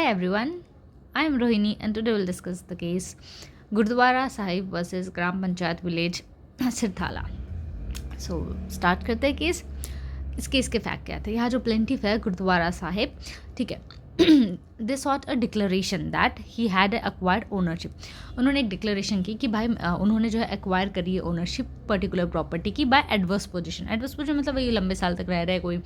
everyone, I am Rohini and today we'll discuss the case Gurdwara Sahib versus Gram Panchayat Village Sirthala. So start करते हैं case. इस case के fact क्या थे. यहाँ जो प्लेंटिफ है गुरुद्वारा साहिब, ठीक है, they sought a declaration that he had acquired ownership. उन्होंने एक डिक्लेरेशन की कि भाई उन्होंने जो है एक्वायर करी है ओनरशिप पर्टिकुलर प्रॉपर्टी की by adverse possession. Adverse possession मतलब वही लंबे साल तक रह रहा है कोई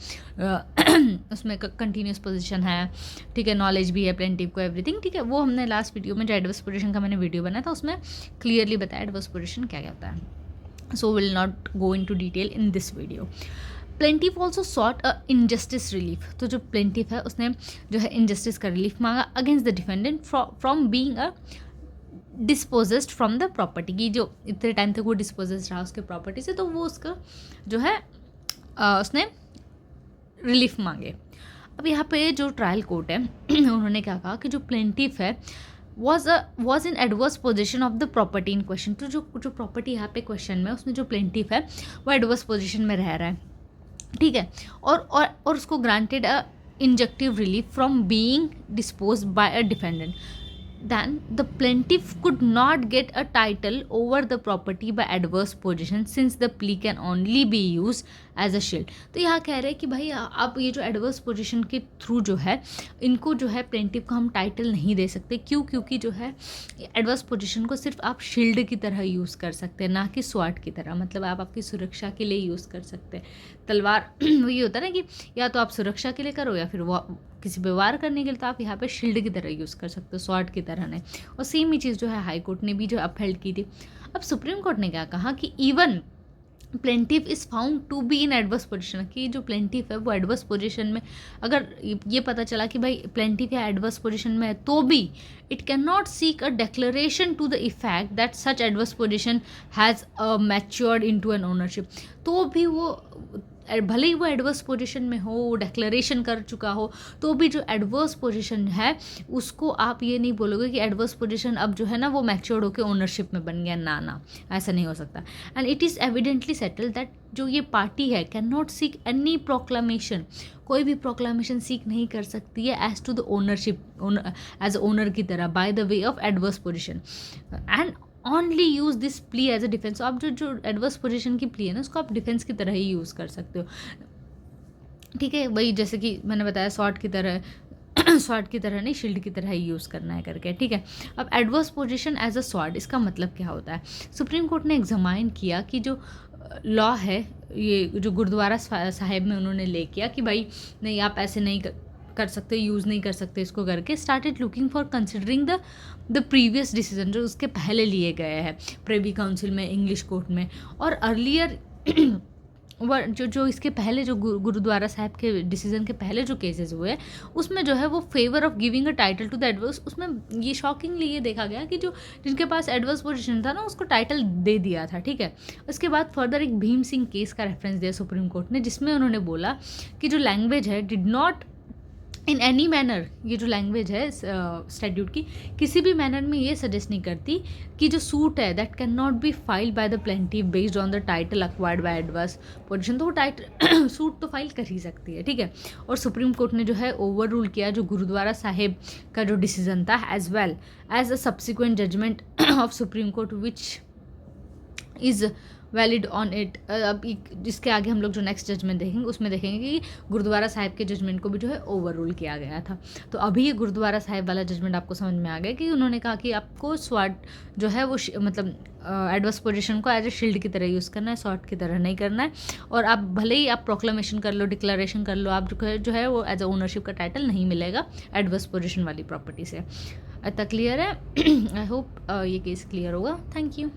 उसमें कंटिन्यूस पोजीशन है, ठीक है, नॉलेज भी है प्लेंटिफ को, एवरीथिंग, ठीक है. वो हमने लास्ट वीडियो में जो एडवर्स पोजीशन का मैंने वीडियो बनाया था उसमें क्लियरली बताया एडवर्स पोजीशन क्या क्या होता है. So will not go in to detail in this video. Plaintiff also sought a इनजस्टिस रिलीफ. तो जो प्लेंटिफ है उसने जो है इनजस्टिस का रिलीफ मांगा against the defendant from being a dispossessed from the property की. जो इतने टाइम तक वो डिस्पोजेस्ड रहा उसके प्रॉपर्टी से, तो वो उसका जो है उसने रिलीफ मांगे. अब यहाँ पे जो ट्रायल कोर्ट है उन्होंने क्या कहा कि जो प्लेंटिफ है was in adverse position of the property in question. तो जो प्रॉपर्टी यहाँ पे क्वेश्चन में उसमें जो प्लेंटिफ है वो एडवर्स पोजीशन में रह रहा है, ठीक है, और उसको granted a injunctive relief from being disposed by a defendant. then the plaintiff could not get a title over the property by adverse position since the plea can only be used as a shield. तो यहाँ कह रहे हैं कि भाई आप ये जो एडवर्स पोजीशन के थ्रू जो है इनको जो है प्लेंटिफ को हम टाइटल नहीं दे सकते. क्यों? क्योंकि जो है एडवर्स पोजीशन को सिर्फ आप शील्ड की तरह यूज़ कर सकते हैं, ना कि स्वाट की तरह. मतलब आप आपकी सुरक्षा के लिए यूज़ कर सकते हैं. तलवार वही होता है ना कि या तो आप सुरक्षा के लिए करो या फिर वो किसी पे वार करने के लिए, तो आप यहाँ पे शील्ड की तरह यूज़ कर सकते हो, स्वॉर्ड की तरह नहीं. और सेम ही चीज़ जो है हाई कोर्ट ने भी जो अपहेल्ड की थी. अब सुप्रीम कोर्ट ने क्या कहा कि even plaintiff is found to be in adverse possession, कि जो प्लेंटिफ है वो एडवर्स पोजीशन में, अगर ये पता चला कि भाई प्लेंटिफ या एडवर्स पोजीशन में है तो भी it can not seek a declaration to the effect that such adverse possession has matured into an ownership. तो भी वो भले ही वो एडवर्स पोजीशन में हो, वो डिक्लेरेशन कर चुका हो, तो भी जो एडवर्स पोजीशन है उसको आप ये नहीं बोलोगे कि एडवर्स पोजीशन अब जो है ना वो मैच्योर्ड होकर ओनरशिप में बन गया. ना, ऐसा नहीं हो सकता. And it is evidently settled that जो ये पार्टी है can not seek any proclamation, कोई भी प्रोक्लामेशन सीक नहीं कर सकती है as to the ownership, as owner की तरह by the way of adverse possession, and only use this plea as a defence. आप जो एडवर्स पोजीशन की प्ली है ना उसको आप डिफेंस की तरह ही यूज़ कर सकते हो, ठीक है. वही जैसे कि मैंने बताया स्वॉर्ड की तरह स्वॉर्ड की तरह नहीं, शील्ड की तरह ही यूज़ करना है करके, ठीक है. अब adverse possession as a sword, इसका मतलब क्या होता है. सुप्रीम कोर्ट ने एग्जामाइन किया कि जो लॉ है ये जो गुरुद्वारा साहिब में उन्होंने ले किया कि भाई नहीं आप ऐसे नहीं कर सकते, यूज़ नहीं कर सकते इसको करके. Started looking for considering the previous decision जो उसके पहले लिए गए हैं प्रिवी काउंसिल में, इंग्लिश कोर्ट में, और अर्लियर जो इसके पहले जो गुरुद्वारा साहिब के डिसीजन के पहले जो केसेस हुए उसमें जो है वो favour of giving a title to the adverse, उसमें ये शॉकिंगली ये देखा गया कि जो जिनके पास एडवर्स पोजीशन था ना उसको टाइटल दे दिया था, ठीक है. उसके बाद फर्दर एक भीम सिंह केस का रेफरेंस दिया सुप्रीम कोर्ट ने, जिसमें उन्होंने बोला कि जो लैंग्वेज है did not in any manner, ये जो लैंग्वेज है स्टैट्यूट की किसी भी मैनर में ये सजेस्ट नहीं करती कि जो सूट है that can not be filed by the plaintiff based on the title acquired bye adverse position. तो वो टाइटल सूट तो फाइल कर ही सकती है, ठीक है. और सुप्रीम कोर्ट ने जो है ओवर रूल किया जो गुरुद्वारा साहिब का जो डिसीजन था as well as a subsequent judgment of supreme court which is valid on it. अब जिसके आगे हम लोग जो नेक्स्ट जजमेंट देखेंगे उसमें देखेंगे कि गुरुद्वारा साहिब के जजमेंट को भी जो है ओवर रूल किया गया था. तो अभी ये गुरुद्वारा साहिब वाला जजमेंट आपको समझ में आ गया कि उन्होंने कहा कि आपको स्वॉर्ड जो है वो मतलब एडवर्स पोजीशन को एज ए शील्ड की तरह यूज़ करना है, स्वॉर्ड की तरह नहीं करना है. और आप भले ही आप प्रोक्लेमेशन कर लो, डिक्लेरेशन कर लो, आप जो है वो एज ए ओनरशिप का टाइटल नहीं मिलेगा एडवर्स पोजीशन वाली प्रॉपर्टी से. इतना क्लियर है? आई होप ये केस क्लियर होगा. Thank you.